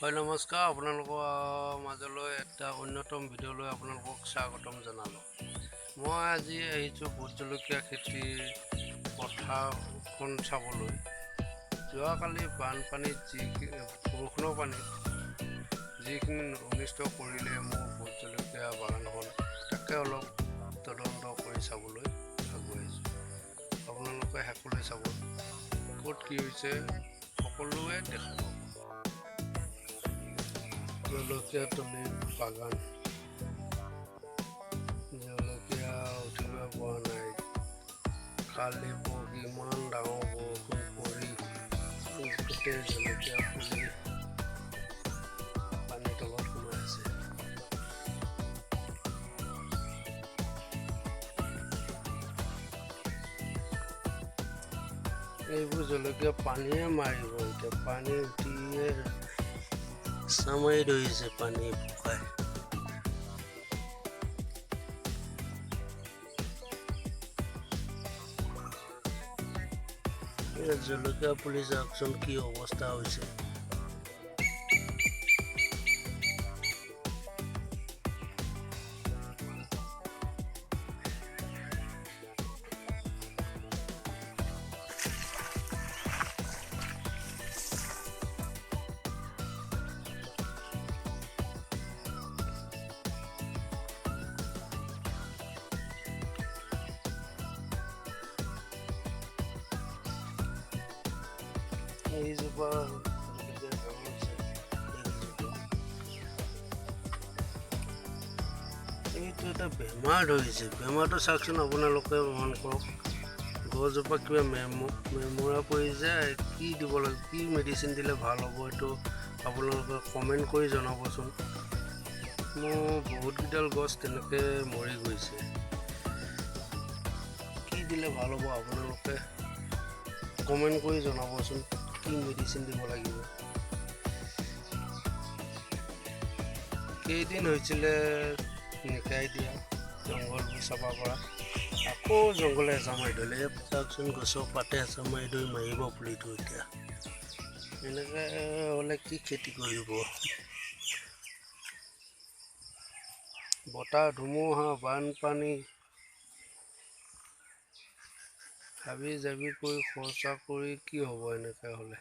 হয় নমস্কাৰ, আপোনালোকৰ মাজলৈ এটা অন্যতম ভিডিঅ'লৈ আপোনালোকক স্বাগতম জনালোঁ। মই আজি আহিছোঁ ভোট জলকীয়া খেতিৰ পথাৰখন চাবলৈ। যোৱাকালি বানপানীত বৰষুণৰ পানীত যিখিনি অনিষ্ট কৰিলে মোৰ ভোট জলকীয়া বাগানখন, তাকে অলপ তদন্ত কৰি চাবলৈ আগুৱাইছোঁ। আপোনালোকে শেষলৈ চাব, ক'ত কি হৈছে সকলোৱে দেখা পাব। জলকীয়া তলিৰ বাগান, জলকীয়া উঠিব পৰা নাই। কালি পৰহি ইমান ডাঙৰ বৰষুণ পৰি গোটেই জলকীয়া পুলি পানীৰ তলত সোমাই আছে। এইবোৰ জলকীয়া পানীয়ে মাৰিব, এতিয়া পানী উঠিয়ে চামাৰি ধৰিছে পানী শুকাই। জলকীয়া পুলি চাওকচোন কি অৱস্থা হৈছে। এইজোপা এইটো এটা বেমাৰ ধৰিছে। বেমাৰটো চাওকচোন, আপোনালোকে মন কৰক। গছজোপা কিবা মেমৰা পৰি যায়, কি দিব লাগে, কি মেডিচিন দিলে ভাল হ'ব, এইটো আপোনালোকে কমেণ্ট কৰি জনাবচোন। মোৰ বহুতকেইডাল গছ তেনেকৈ মৰি গৈছে। কি দিলে ভাল হ'ব আপোনালোকে কমেণ্ট কৰি জনাবচোন, কি মেডিচিন দিব লাগিব। কেইদিন হৈছিলে নিকাই দিয়া, জংঘলবোৰ চাফা কৰা, আকৌ জংঘলে হেঁচা মাৰি ধৰিলে। চাওকচোন, গছৰ পাতে হেঁচা মাৰি ধৰি মাৰিব পুলিটো। এতিয়া এনেকৈ হ'লে কি খেতি কৰিব। বতাহ ধুমুহা বানপানী হাবি জাবি কৰি খৰচা কৰি কি হ'ব এনেকৈ হ'লে।